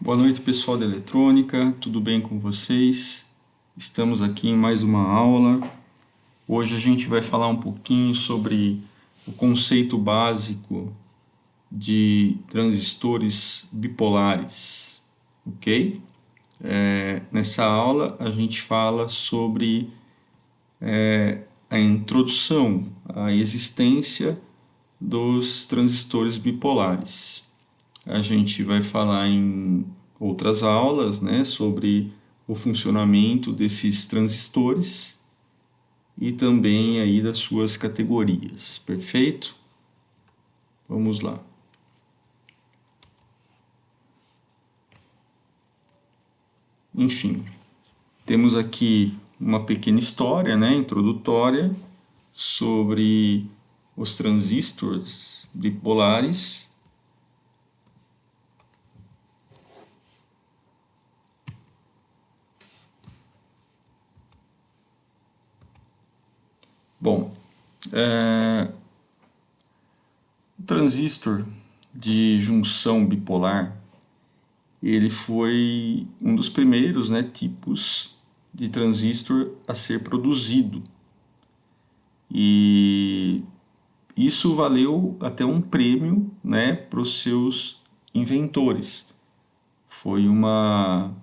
Boa noite, pessoal da eletrônica, tudo bem com vocês? Estamos aqui em mais uma aula. Hoje a gente vai falar um pouquinho sobre o conceito básico de transistores bipolares, ok? Nessa aula a gente fala sobre a introdução à existência dos transistores bipolares. A gente vai falar em outras aulas, né, sobre o funcionamento desses transistores e também aí das suas categorias, perfeito? Vamos lá. Enfim, temos aqui uma pequena história, né, introdutória sobre os transistores bipolares. Bom, o transistor de junção bipolar, ele foi um dos primeiros, né, tipos de transistor a ser produzido. E isso valeu até um prêmio, né, para os seus inventores. Foi uma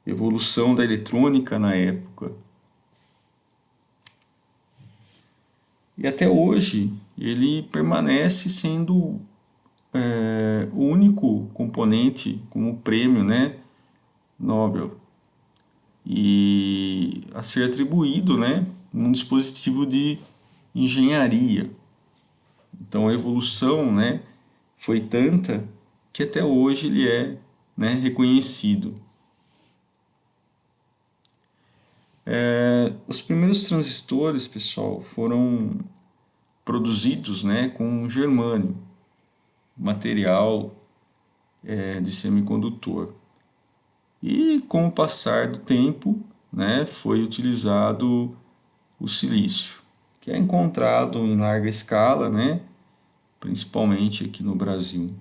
evolução da eletrônica na época. E até hoje ele permanece sendo o único componente como prêmio, né, Nobel, e a ser atribuído, né, num dispositivo de engenharia. Então a evolução, né, foi tanta que até hoje ele é, né, reconhecido. Os primeiros transistores, pessoal, foram produzidos, né, com germânio, material de semicondutor. E com o passar do tempo, né, foi utilizado o silício, que é encontrado em larga escala, né, principalmente aqui no Brasil.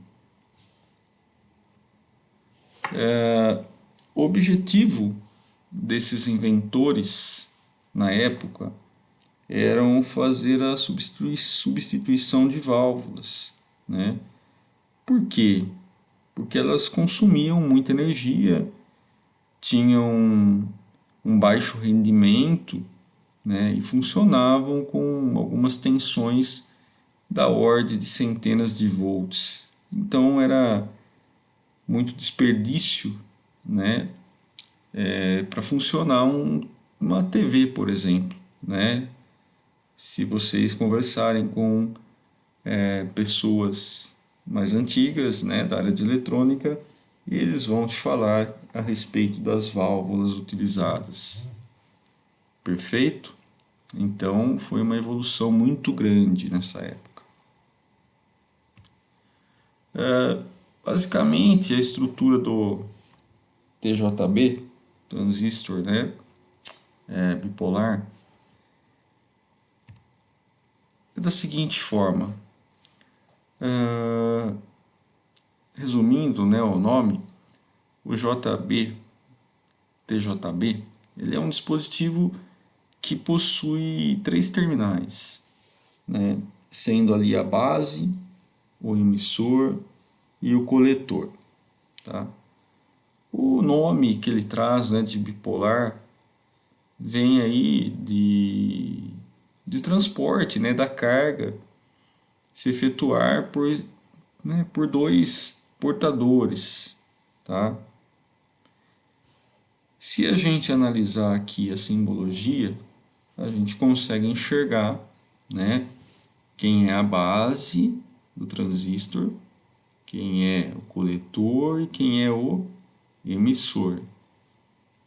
O objetivo desses inventores na época eram fazer a substituição de válvulas, né? Por quê? Porque elas consumiam muita energia, tinham um baixo rendimento, né, e funcionavam com algumas tensões da ordem de centenas de volts. Então era muito desperdício, né, para funcionar uma TV, por exemplo, né? Se vocês conversarem com pessoas mais antigas, né, da área de eletrônica, eles vão te falar a respeito das válvulas utilizadas. Perfeito? Então foi uma evolução muito grande nessa época. Basicamente a estrutura do TJB, transistor, né, bipolar, é da seguinte forma. Resumindo, né, o nome, o TJB, ele é um dispositivo que possui 3 terminais, né, sendo ali a base, o emissor e o coletor. Tá? O nome que ele traz, né, de bipolar vem aí de transporte, né, da carga se efetuar por 2 portadores. Tá? Se a gente analisar aqui a simbologia, a gente consegue enxergar, né, quem é a base do transistor, quem é o coletor e quem é o emissor.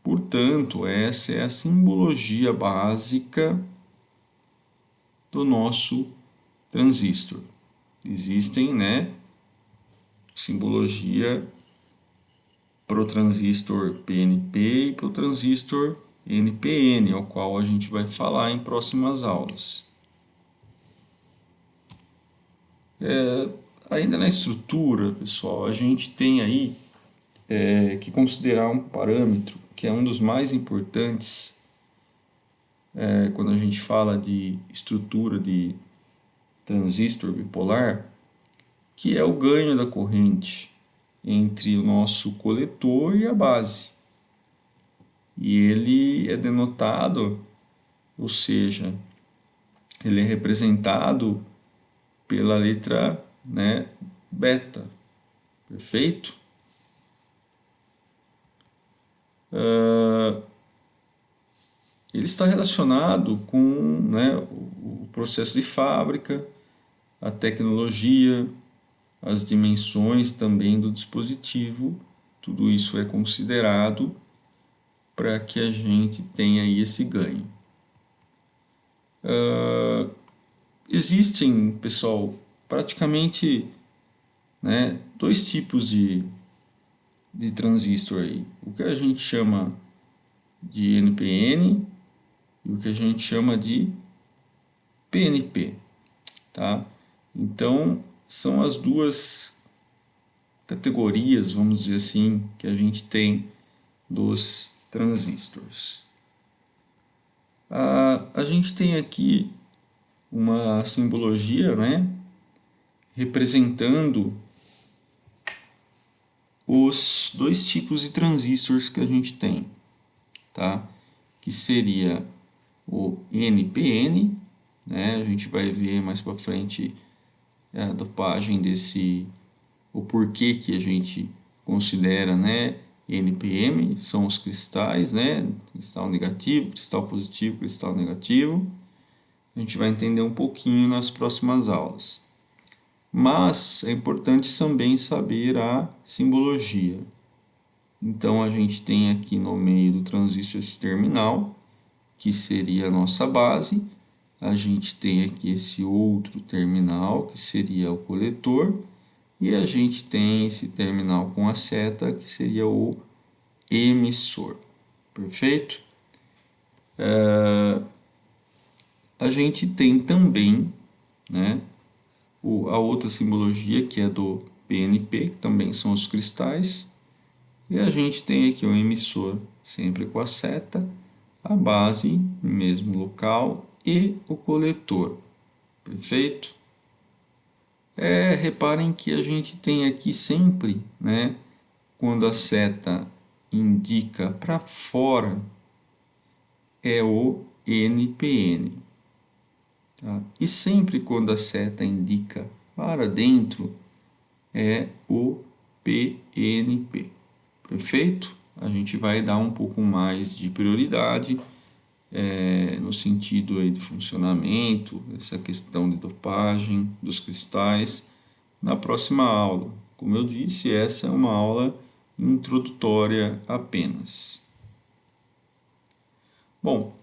Portanto, essa é a simbologia básica do nosso transistor. Existem, né, simbologia para o transistor PNP e para o transistor NPN, ao qual a gente vai falar em próximas aulas. Ainda na estrutura, pessoal, a gente tem aí que considerar um parâmetro que é um dos mais importantes quando a gente fala de estrutura de transistor bipolar, que é o ganho da corrente entre o nosso coletor e a base. E ele é denotado, ou seja, ele é representado pela letra, né, beta, perfeito? Ele está relacionado com, né, o processo de fábrica, a tecnologia, as dimensões também do dispositivo. Tudo isso é considerado para que a gente tenha aí esse ganho. Existem, pessoal, praticamente, né, dois tipos de transistor aí. O que a gente chama de NPN e o que a gente chama de PNP, tá? Então, são as duas categorias, vamos dizer assim, que a gente tem dos transistores. A gente tem aqui uma simbologia, né, representando os dois tipos de transistores que a gente tem, tá? Que seria o NPN, né? A gente vai ver mais para frente a dopagem desse, o porquê que a gente considera, né, NPM, são os cristais, né? Cristal negativo, cristal positivo, cristal negativo. A gente vai entender um pouquinho nas próximas aulas. Mas é importante também saber a simbologia. Então a gente tem aqui no meio do transistor esse terminal, que seria a nossa base. A gente tem aqui esse outro terminal, que seria o coletor. E a gente tem esse terminal com a seta, que seria o emissor. Perfeito? A gente tem também, né, a outra simbologia, que é do PNP, que também são os cristais. E a gente tem aqui o emissor sempre com a seta, a base no mesmo local e o coletor. Perfeito? Reparem que a gente tem aqui sempre, né, quando a seta indica para fora, é o NPN. Tá? E sempre quando a seta indica para dentro, é o PNP. Perfeito? A gente vai dar um pouco mais de prioridade no sentido aí de funcionamento, essa questão de dopagem dos cristais, na próxima aula. Como eu disse, essa é uma aula introdutória apenas. Bom,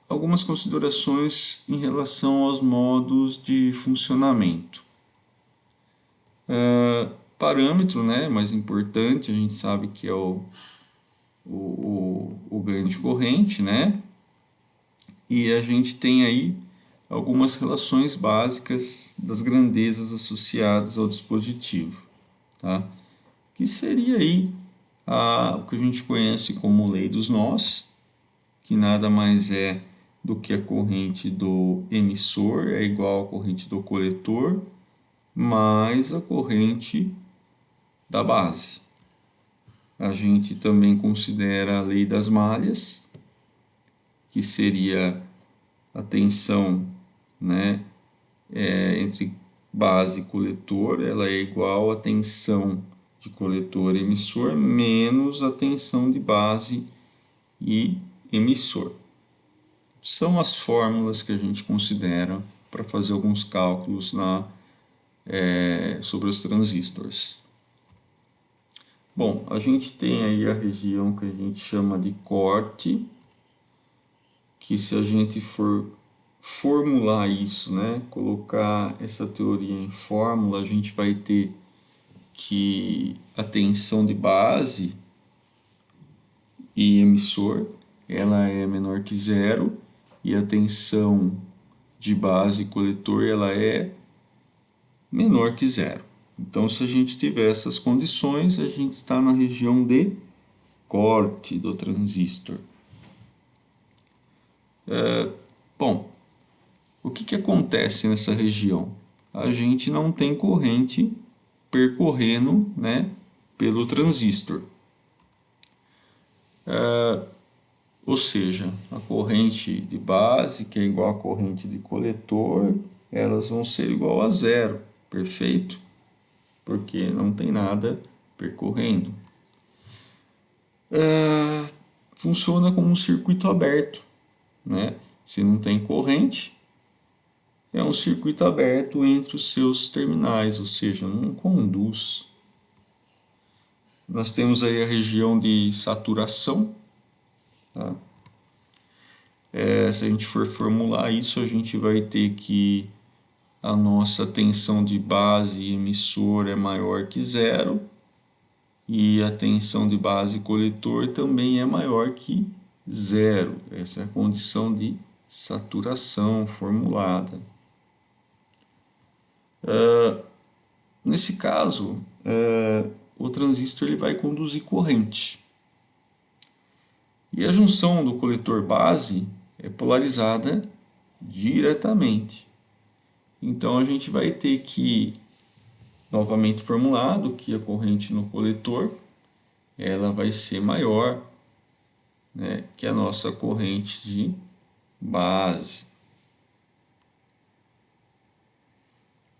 algumas considerações em relação aos modos de funcionamento. Parâmetro, né, mais importante, a gente sabe que é o ganho de corrente, né? E a gente tem aí algumas relações básicas das grandezas associadas ao dispositivo, tá? Que seria aí o que a gente conhece como lei dos nós, que nada mais é do que a corrente do emissor é igual à corrente do coletor mais a corrente da base. A gente também considera a lei das malhas, que seria a tensão, né, entre base e coletor, ela é igual à tensão de coletor e emissor menos a tensão de base e emissor. São as fórmulas que a gente considera para fazer alguns cálculos sobre os transistores. Bom, a gente tem aí a região que a gente chama de corte, que se a gente for formular isso, né, colocar essa teoria em fórmula, a gente vai ter que a tensão de base e emissor, ela é menor que zero, e a tensão de base e coletor, ela é menor que zero. Então, se a gente tiver essas condições, a gente está na região de corte do transistor. Bom, o que acontece nessa região? A gente não tem corrente percorrendo, né, pelo transistor. Ou seja, a corrente de base, que é igual à corrente de coletor, elas vão ser igual a zero, perfeito? Porque não tem nada percorrendo. Funciona como um circuito aberto, né? Se não tem corrente, é um circuito aberto entre os seus terminais, ou seja, não conduz. Nós temos aí a região de saturação. Tá? Se a gente for formular isso, a gente vai ter que a nossa tensão de base emissor é maior que zero e a tensão de base coletor também é maior que zero. Essa é a condição de saturação formulada. Nesse caso, o transistor ele vai conduzir corrente. E a junção do coletor base é polarizada diretamente. Então a gente vai ter que, novamente formulado, que a corrente no coletor ela vai ser maior, né, que a nossa corrente de base.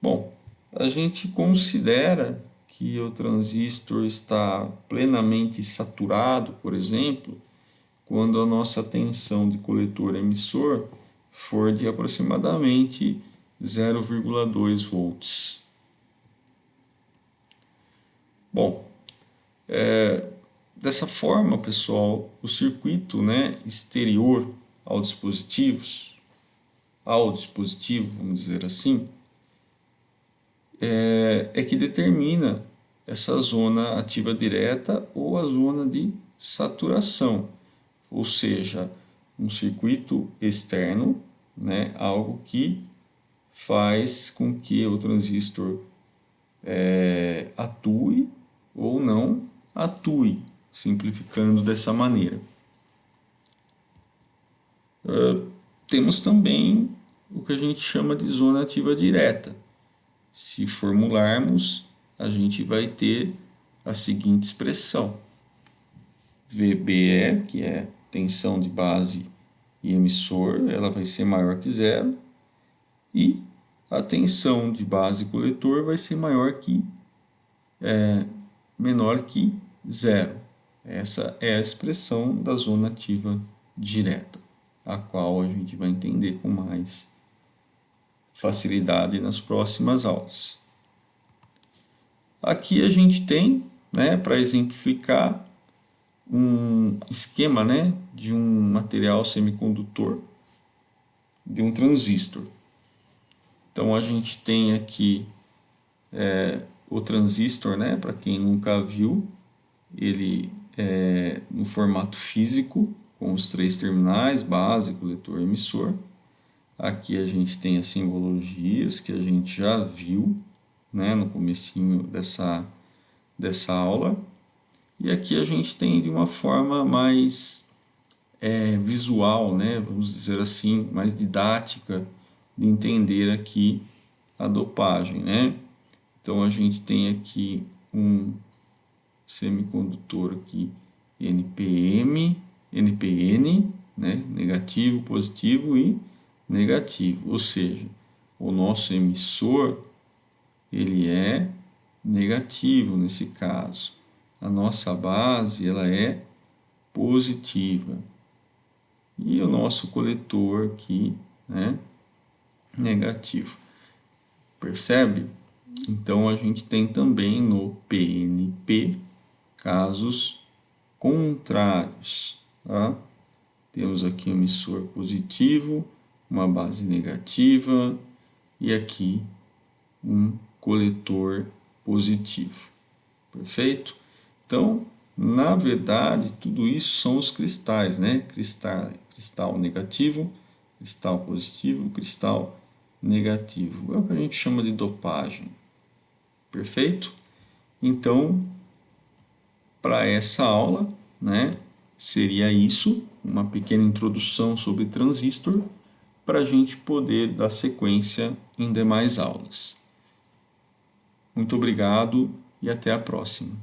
Bom, a gente considera que o transistor está plenamente saturado, por exemplo, quando a nossa tensão de coletor emissor for de aproximadamente 0,2 volts. Bom, dessa forma, pessoal, o circuito, né, exterior ao dispositivo, vamos dizer assim, é que determina essa zona ativa direta ou a zona de saturação, ou seja, um circuito externo, né, algo que faz com que o transistor atue ou não atue, simplificando dessa maneira. Temos também o que a gente chama de zona ativa direta. Se formularmos, a gente vai ter a seguinte expressão: VBE, que é tensão de base e emissor, ela vai ser maior que zero, e a tensão de base e coletor vai ser menor que zero. Essa é a expressão da zona ativa direta, a qual a gente vai entender com mais facilidade nas próximas aulas. Aqui a gente tem, né, para exemplificar, um esquema, né, de um material semicondutor, de um transistor. Então a gente tem aqui o transistor, né, para quem nunca viu, ele é no formato físico, com os três terminais, base, coletor e emissor. Aqui a gente tem as simbologias que a gente já viu, né, no comecinho dessa aula. E aqui a gente tem de uma forma mais visual, né, vamos dizer assim, mais didática de entender aqui a dopagem, né? Então a gente tem aqui um semicondutor aqui NPN, né, negativo, positivo e negativo, ou seja, o nosso emissor ele é negativo nesse caso. A nossa base ela é positiva e o nosso coletor aqui, né, negativo. Percebe? Então a gente tem também no PNP casos contrários. Tá? Temos aqui um emissor positivo, uma base negativa e aqui um coletor positivo. Perfeito? Então, na verdade, tudo isso são os cristais, né? Cristal negativo, cristal positivo, cristal negativo. É o que a gente chama de dopagem. Perfeito? Então, para essa aula, né, seria isso, uma pequena introdução sobre transistor, para a gente poder dar sequência em demais aulas. Muito obrigado e até a próxima.